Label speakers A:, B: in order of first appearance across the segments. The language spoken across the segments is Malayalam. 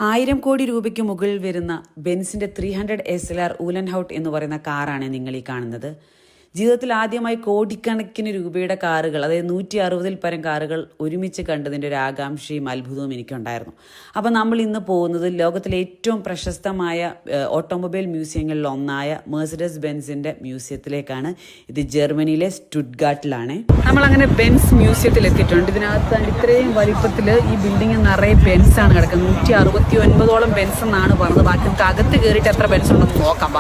A: 1000 കോടി രൂപയ്ക്ക് മുകളിൽ വരുന്ന ബെൻസിന്റെ 300 SLR ഊലൻ ഹൗട്ട് എന്ന് പറയുന്ന കാറാണ് നിങ്ങൾ ഈ കാണുന്നത്. ജീവിതത്തിൽ ആദ്യമായി കോടിക്കണക്കിന് രൂപയുടെ കാറുകൾ, അതായത് 160-ൽ പരം കാറുകൾ ഒരുമിച്ച് കണ്ടതിൻ്റെ ഒരു ആകാംക്ഷയും അത്ഭുതവും എനിക്കുണ്ടായിരുന്നു. അപ്പോൾ നമ്മൾ ഇന്ന് പോകുന്നത് ലോകത്തിലെ ഏറ്റവും പ്രശസ്തമായ ഓട്ടോമൊബൈൽ മ്യൂസിയങ്ങളിൽ ഒന്നായ മെഴ്സിഡസ് ബെൻസിൻ്റെ മ്യൂസിയത്തിലേക്കാണ്. ഇത് ജർമ്മനിയിലെ സ്റ്റുട്ട്ഗാർട്ടിലാണ്. നമ്മളങ്ങനെ ബെൻസ് മ്യൂസിയത്തിൽ എത്തിയിട്ടുണ്ട്. ഇതിനകത്ത് ഇത്രയും വലിപ്പത്തിൽ ഈ ബിൽഡിംഗ് നിറയെ ബെൻസാണ് കിടക്കുന്നത്. 169ഓളം ബെൻസ് എന്നാണ് പറഞ്ഞത്. ബാക്കി അകത്ത് കയറിയിട്ട് എത്ര ബെൻസ് ഉണ്ടെന്ന് നോക്കാം.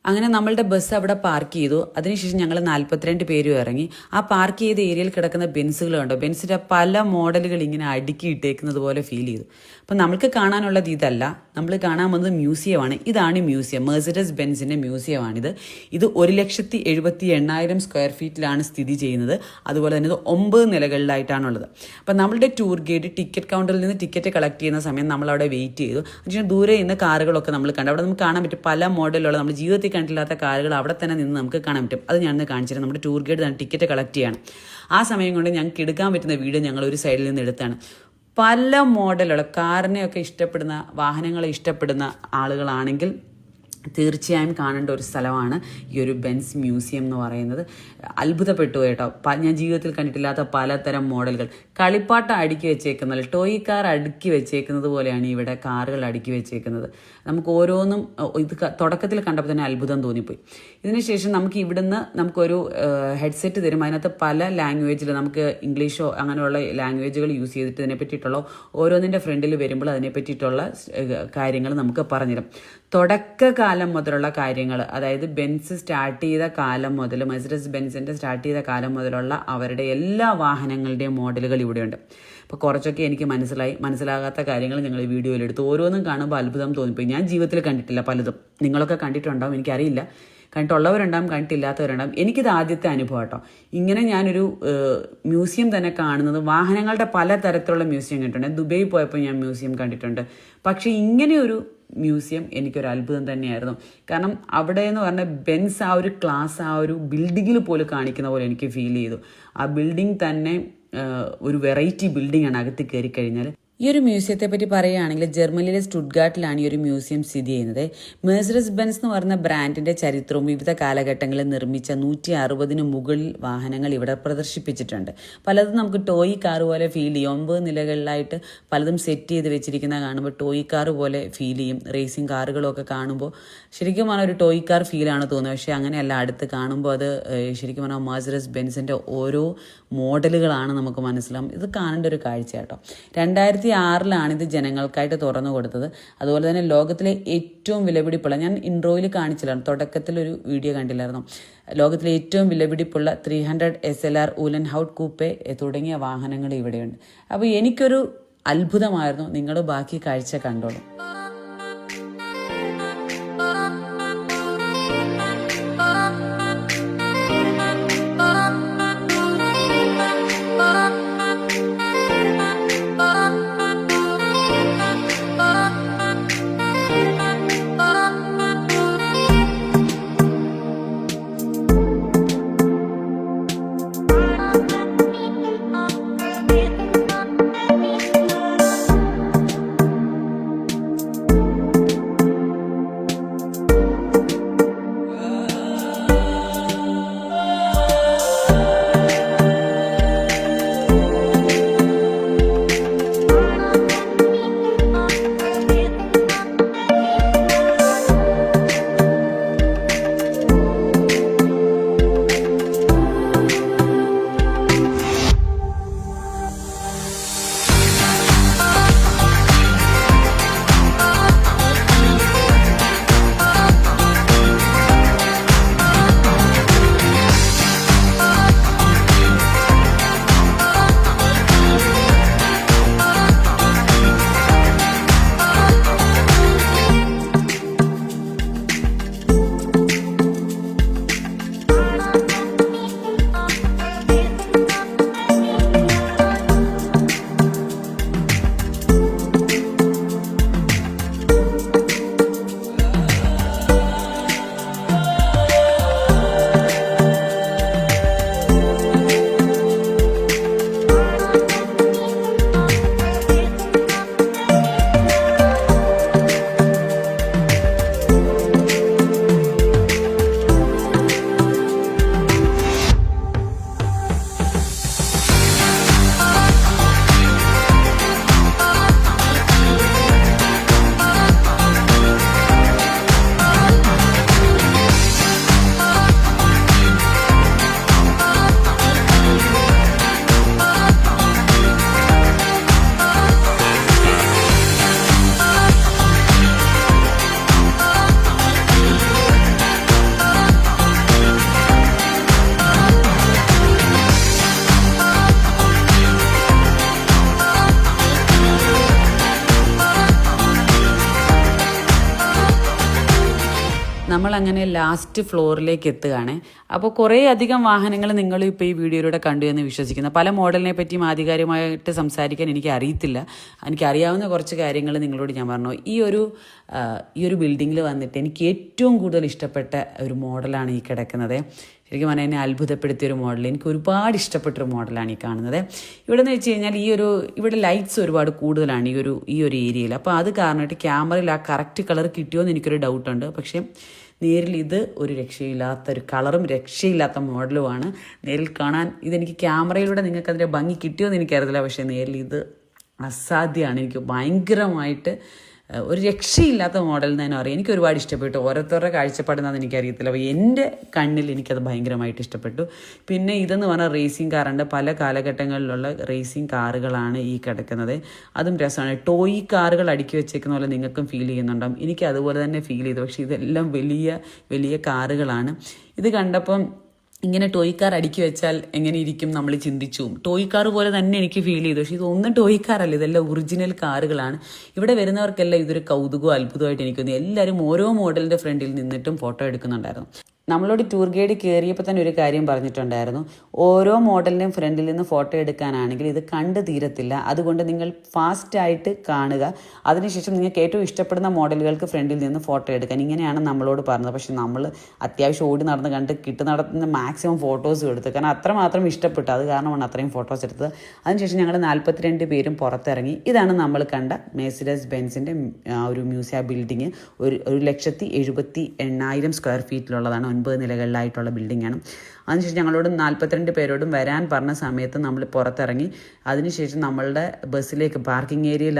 A: അങ്ങനെ നമ്മളുടെ ബസ് അവിടെ പാർക്ക് ചെയ്തു. അതിനുശേഷം ഞങ്ങൾ 42 പേരും ഇറങ്ങി. ആ പാർക്ക് ചെയ്ത ഏരിയയിൽ കിടക്കുന്ന ബെൻസുകൾ കണ്ടോ, ബെൻസിൻ്റെ പല മോഡലുകൾ ഇങ്ങനെ അടുക്കി ഇട്ടേക്കുന്നത് പോലെ ഫീൽ ചെയ്തു. അപ്പം നമ്മൾക്ക് കാണാനുള്ളത് ഇതല്ല, നമ്മൾ കാണാൻ വന്നത് മ്യൂസിയമാണ്. ഇതാണ് മ്യൂസിയം, മെഴ്സിഡസ് ബെൻസിൻ്റെ മ്യൂസിയമാണിത്. ഇത് 1,78,000 സ്ക്വയർ ഫീറ്റിലാണ് സ്ഥിതി ചെയ്യുന്നത്. അതുപോലെ തന്നെ ഇത് 9 നിലകളിലായിട്ടാണുള്ളത്. അപ്പം നമ്മളുടെ ടൂർ ഗൈഡ് ടിക്കറ്റ് കൗണ്ടറിൽ നിന്ന് ടിക്കറ്റ് കളക്ട് ചെയ്യുന്ന സമയം നമ്മളവിടെ വെയിറ്റ് ചെയ്തു. അതിനുശേഷം ദൂരെ നിന്ന് കാറുകളൊക്കെ നമ്മൾ കണ്ടു. അവിടെ നമുക്ക് കാണാൻ പറ്റും പല മോഡലുള്ള നമ്മൾ ജീവിതത്തിൽ കണ്ടില്ലാത്ത കാറുകൾ അവിടെ തന്നെ നിന്ന് നമുക്ക് കാണാൻ പറ്റും. അത് ഞാനൊന്ന് കാണിച്ചിട്ട് നമ്മുടെ ടൂർ ഗൈഡ് തന്നെ ടിക്കറ്റ് കളക്ട് ചെയ്യണം. ആ സമയം കൊണ്ട് ഞങ്ങൾക്ക് എടുക്കാൻ പറ്റുന്ന വീഡിയോ ഞങ്ങൾ ഒരു സൈഡിൽ നിന്ന് എടുത്താണ്. പല മോഡലുള്ള കാറിനെയൊക്കെ ഇഷ്ടപ്പെടുന്ന, വാഹനങ്ങളെ ഇഷ്ടപ്പെടുന്ന ആളുകളാണെങ്കിൽ തീർച്ചയായും കാണേണ്ട ഒരു സ്ഥലമാണ് ഈ ഒരു ബെൻസ് മ്യൂസിയം എന്ന് പറയുന്നത്. അത്ഭുതപ്പെട്ടു കേട്ടോ. ഞാൻ ജീവിതത്തിൽ കണ്ടിട്ടില്ലാത്ത പലതരം മോഡലുകൾ, കളിപ്പാട്ടം അടുക്കി വെച്ചേക്കുന്നത്, ടോയ് കാർ അടുക്കി വെച്ചേക്കുന്നത് പോലെയാണ് ഇവിടെ കാറുകൾ അടുക്കി വെച്ചേക്കുന്നത്. നമുക്ക് ഓരോന്നും ഇത് തുടക്കത്തിൽ കണ്ടപ്പോൾ തന്നെ അത്ഭുതം തോന്നിപ്പോയി. ഇതിനുശേഷം നമുക്ക് ഇവിടുന്ന് നമുക്കൊരു ഹെഡ്സെറ്റ് തരും. അതിനകത്ത് പല ലാംഗ്വേജിൽ നമുക്ക് ഇംഗ്ലീഷോ അങ്ങനെയുള്ള ലാംഗ്വേജുകൾ യൂസ് ചെയ്തിട്ട് ഇതിനെ പറ്റിയിട്ടുള്ള ഓരോന്നിൻ്റെ ഫ്രണ്ടിൽ വരുമ്പോൾ അതിനെ പറ്റിയിട്ടുള്ള കാര്യങ്ങൾ നമുക്ക് പറഞ്ഞുതരും. തുടക്കകാലം മുതലുള്ള കാര്യങ്ങൾ, അതായത് ബെൻസ് സ്റ്റാർട്ട് ചെയ്ത കാലം മുതൽ, മെഴ്സിഡസ് ബെൻസിൻ്റെ സ്റ്റാർട്ട് ചെയ്ത കാലം മുതലുള്ള അവരുടെ എല്ലാ വാഹനങ്ങളുടെയും മോഡലുകൾ ഇവിടെയുണ്ട്. അപ്പോൾ കുറച്ചൊക്കെ എനിക്ക് മനസ്സിലാകാത്ത കാര്യങ്ങൾ ഞങ്ങൾ ഈ വീഡിയോയിൽ എടുത്തു. ഓരോന്നും കാണുമ്പോൾ അത്ഭുതം തോന്നിപ്പോയി. ഞാൻ ജീവിതത്തിൽ കണ്ടിട്ടില്ല പലതും. നിങ്ങളൊക്കെ കണ്ടിട്ടുണ്ടാവും, എനിക്കറിയില്ല. കണ്ടിട്ടുള്ളവരുണ്ടാവും, കണ്ടിട്ടില്ലാത്തവരുണ്ടാവും. എനിക്കിത് ആദ്യത്തെ അനുഭവം കേട്ടോ. ഇങ്ങനെ ഞാനൊരു മ്യൂസിയം തന്നെ കാണുന്നത്, വാഹനങ്ങളുടെ പല തരത്തിലുള്ള മ്യൂസിയം കണ്ടിട്ടുണ്ട്. ദുബൈയിൽ പോയപ്പോൾ ഞാൻ മ്യൂസിയം കണ്ടിട്ടുണ്ട്. പക്ഷേ ഇങ്ങനെയൊരു മ്യൂസിയം എനിക്കൊരു അത്ഭുതം തന്നെയായിരുന്നു. കാരണം അവിടെ എന്ന് പറഞ്ഞാൽ ബെൻസ് ആ ഒരു ക്ലാസ് ആ ഒരു ബിൽഡിങ്ങിൽ പോലും കാണിക്കുന്ന പോലെ എനിക്ക് ഫീൽ ചെയ്തു. ആ ബിൽഡിംഗ് തന്നെ ഒരു വെറൈറ്റി ബിൽഡിംഗ് ആണ്. അകത്ത് കയറി കഴിഞ്ഞാൽ ഈ ഒരു മ്യൂസിയത്തെ പറ്റി പറയുകയാണെങ്കിൽ ജർമ്മനിയിലെ സ്റ്റുട്ട്ഗാർട്ടിലാണ് ഈ ഒരു മ്യൂസിയം സ്ഥിതി ചെയ്യുന്നത്. മെഴ്സിഡസ് ബെൻസ് എന്ന് പറയുന്ന ബ്രാൻഡിന്റെ ചരിത്രവും വിവിധ കാലഘട്ടങ്ങളിൽ നിർമ്മിച്ച 160-ന് മുകളിൽ വാഹനങ്ങൾ ഇവിടെ പ്രദർശിപ്പിച്ചിട്ടുണ്ട്. പലതും നമുക്ക് ടോയ് കാർ പോലെ ഫീൽ ചെയ്യും. 9 നിലകളിലായിട്ട് പലതും സെറ്റ് ചെയ്ത് വെച്ചിരിക്കുന്ന കാണുമ്പോൾ ടോയ് കാർ പോലെ ഫീൽ ചെയ്യും. റേസിംഗ് കാറുകളൊക്കെ കാണുമ്പോൾ ശരിക്കും പറഞ്ഞാൽ ഒരു ടോയ് കാർ ഫീലാണ് തോന്നുന്നത്. പക്ഷേ അങ്ങനെയല്ല, അടുത്ത് കാണുമ്പോൾ അത് ശരിക്കും പറഞ്ഞാൽ മെഴ്സിഡസ് ബെൻസിന്റെ ഓരോ മോഡലുകളാണ് നമുക്ക് മനസ്സിലാവും. ഇത് കാണേണ്ട ഒരു കാഴ്ച കേട്ടോ. 2006-ലാണ് ഇത് ജനങ്ങൾക്കായിട്ട് തുറന്നു കൊടുത്തത്. അതുപോലെ തന്നെ ലോകത്തിലെ ഏറ്റവും വിലപിടിപ്പുള്ള, ഞാൻ ഇൻട്രോയിൽ കാണിച്ചില്ലായിരുന്നു, തുടക്കത്തിലൊരു വീഡിയോ കണ്ടില്ലായിരുന്നു, ലോകത്തിലെ ഏറ്റവും വിലപിടിപ്പുള്ള 300 SLR ഊലൻ ഹൗട്ട് കൂപ്പെ തുടങ്ങിയ വാഹനങ്ങൾ ഇവിടെയുണ്ട്. അപ്പോൾ എനിക്കൊരു അത്ഭുതമായിരുന്നു. നിങ്ങൾ ബാക്കി കാഴ്ച കണ്ടോളൂ. നമ്മളങ്ങനെ ലാസ്റ്റ് ഫ്ലോറിലേക്ക് എത്തുകയാണ്. അപ്പോൾ കുറേ അധികം വാഹനങ്ങൾ നിങ്ങളും ഇപ്പോൾ ഈ വീഡിയോയിലൂടെ കണ്ടു എന്ന് വിശ്വസിക്കുന്നു. പല മോഡലിനെ പറ്റിയും ആധികാരികമായിട്ട് സംസാരിക്കാൻ എനിക്ക് അറിയത്തില്ല. എനിക്കറിയാവുന്ന കുറച്ച് കാര്യങ്ങൾ നിങ്ങളോട് ഞാൻ പറഞ്ഞു. ഈ ഒരു ബിൽഡിങ്ങിൽ വന്നിട്ട് എനിക്ക് ഏറ്റവും കൂടുതൽ ഇഷ്ടപ്പെട്ട ഒരു മോഡലാണ് ഈ കിടക്കുന്നത്. ശരിക്കും പറഞ്ഞാൽ എന്നെ അത്ഭുതപ്പെടുത്തിയൊരു മോഡൽ, എനിക്ക് ഒരുപാട് ഇഷ്ടപ്പെട്ടൊരു മോഡലാണ് ഈ കാണുന്നത്. ഇവിടെ എന്ന് വെച്ച് കഴിഞ്ഞാൽ ഇവിടെ ലൈറ്റ്സ് ഒരുപാട് കൂടുതലാണ് ഈ ഒരു ഏരിയയിൽ. അപ്പോൾ അത് കാരണമായിട്ട് ക്യാമറയിൽ ആ കറക്റ്റ് കളർ കിട്ടിയോ എന്ന് എനിക്കൊരു ഡൗട്ടുണ്ട്. പക്ഷേ നേരിൽ ഇത് ഒരു രക്ഷയില്ലാത്തൊരു കളറും രക്ഷയില്ലാത്ത മോഡലുമാണ്. നേരിൽ കാണാൻ ഇതെനിക്ക് ക്യാമറയിലൂടെ നിങ്ങൾക്ക് അതിൻ്റെ ഭംഗി കിട്ടിയോ എന്ന് എനിക്കറിയില്ല. പക്ഷേ നേരിൽ ഇത് അസാധ്യമാണ്. എനിക്ക് ഭയങ്കരമായിട്ട് ഒരു രക്ഷയില്ലാത്ത മോഡൽ എന്ന് തന്നെ പറയാം. എനിക്ക് ഒരുപാട് ഇഷ്ടപ്പെട്ടു. ഓരോരുത്തരുടെ കാഴ്ചപ്പാടെന്നാന്ന് എനിക്കറിയത്തില്ല. അപ്പോൾ എൻ്റെ കണ്ണിൽ എനിക്കത് ഭയങ്കരമായിട്ട് ഇഷ്ടപ്പെട്ടു. പിന്നെ ഇതെന്ന് പറഞ്ഞാൽ റേസിംഗ് കാറുണ്ട്. പല കാലഘട്ടങ്ങളിലുള്ള റേസിംഗ് കാറുകളാണ് ഈ കിടക്കുന്നത്. അതും രസമാണ്. ടോയ് കാറുകൾ അടുക്കി വെച്ചേക്കുന്ന പോലെ നിങ്ങൾക്കും ഫീൽ ചെയ്യുന്നുണ്ടാവും. എനിക്ക് അതുപോലെ തന്നെ ഫീൽ ചെയ്തു. പക്ഷേ ഇതെല്ലാം വലിയ വലിയ കാറുകളാണ്. ഇത് കണ്ടപ്പം ഇങ്ങനെ ടോയ് കാർ അടുക്കി വെച്ചാൽ എങ്ങനെ ഇരിക്കും നമ്മൾ ചിന്തിച്ചു. ടോയ് കാർ പോലെ തന്നെ എനിക്ക് ഫീൽ ചെയ്തു. പക്ഷേ ഇതൊന്നും ടോയ് കാറല്ല, ഇതെല്ലാം ഒറിജിനൽ കാറുകളാണ്. ഇവിടെ വരുന്നവർക്കെല്ലാം ഇതൊരു കൗതുകവും അത്ഭുതമായിട്ട് എനിക്ക് തോന്നി. എല്ലാവരും ഓരോ മോഡലിൻ്റെ ഫ്രണ്ടിൽ നിന്നിട്ടും ഫോട്ടോ എടുക്കുന്നുണ്ടായിരുന്നു. നമ്മളോട് ടൂർ ഗൈഡ് കയറിയപ്പോൾ തന്നെ ഒരു കാര്യം പറഞ്ഞിട്ടുണ്ടായിരുന്നു. ഓരോ മോഡലിൻ്റെയും ഫ്രണ്ടിൽ നിന്ന് ഫോട്ടോ എടുക്കാനാണെങ്കിൽ ഇത് കണ്ടു തീരത്തില്ല. അതുകൊണ്ട് നിങ്ങൾ ഫാസ്റ്റായിട്ട് കാണുക. അതിനുശേഷം നിങ്ങൾക്ക് ഏറ്റവും ഇഷ്ടപ്പെടുന്ന മോഡലുകൾക്ക് ഫ്രണ്ടിൽ നിന്ന് ഫോട്ടോ എടുക്കാൻ. ഇങ്ങനെയാണ് നമ്മളോട് പറഞ്ഞത്. പക്ഷെ നമ്മൾ അത്യാവശ്യം ഓടി നടന്ന് കണ്ട് നടത്തുന്ന മാക്സിമം ഫോട്ടോസും എടുത്തു. കാരണം അത്രമാത്രം ഇഷ്ടപ്പെട്ടു. അത് കാരണമാണ് അത്രയും ഫോട്ടോസ് എടുത്തത്. അതിനുശേഷം ഞങ്ങൾ 42 പേരും പുറത്തിറങ്ങി. ഇതാണ് നമ്മൾ കണ്ട മെഴ്സിഡസ് ബെൻസിൻ്റെ ഒരു മ്യൂസിയം ബിൽഡിങ്. 1,78,000 സ്ക്വയർ ഫീറ്റിലുള്ളതാണ്. 9 നിലകളിലായിട്ടുള്ള ബിൽഡിങ്ങാണ്. അതിനുശേഷം ഞങ്ങളോട് 42 പേരോടും വരാൻ പറഞ്ഞ സമയത്ത് നമ്മൾ പുറത്തിറങ്ങി. അതിനുശേഷം നമ്മളുടെ ബസ്സിലേക്ക് പാർക്കിംഗ് ഏരിയയിൽ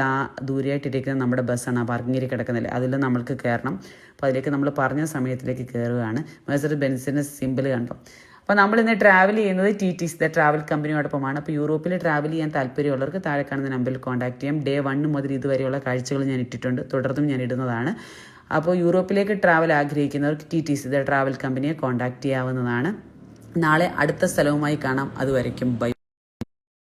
A: ദൂരെയായിട്ടിരിക്കുന്ന നമ്മുടെ ബസ്സാണ്. ആ പാർക്കിംഗ് ഏരിയ കിടക്കുന്നില്ല, അതിൽ നമ്മൾക്ക് കയറണം. അപ്പോൾ അതിലേക്ക് നമ്മൾ പറഞ്ഞ സമയത്തിലേക്ക് കയറുകയാണ്. മെഴ്സിഡസ് ബെൻസിൻ്റെ സിമ്പിൾ കണ്ടോ. അപ്പോൾ നമ്മളിന്ന് ട്രാവൽ ചെയ്യുന്നത് TTC ട്രാവൽ കമ്പനിയോടൊപ്പമാണ്. അപ്പോൾ യൂറോപ്പിൽ ട്രാവൽ ചെയ്യാൻ താല്പര്യമുള്ളവർക്ക് താഴെ കാണുന്ന നമ്പറിൽ കോൺടാക്ട് ചെയ്യാം. Day 1 മുതൽ ഇതുവരെയുള്ള കാഴ്ചകൾ ഞാൻ ഇട്ടിട്ടുണ്ട്, തുടർന്നും ഞാൻ ഇടുന്നതാണ്. അപ്പോൾ യൂറോപ്പിലേക്ക് ട്രാവൽ ആഗ്രഹിക്കുന്നവർക്ക് TTC ട്രാവൽ കമ്പനിയെ കോൺടാക്ട് ചെയ്യാവുന്നതാണ്. നാളെ അടുത്ത സ്ഥലവുമായി കാണാം. അതുവരയ്ക്കും ബൈ.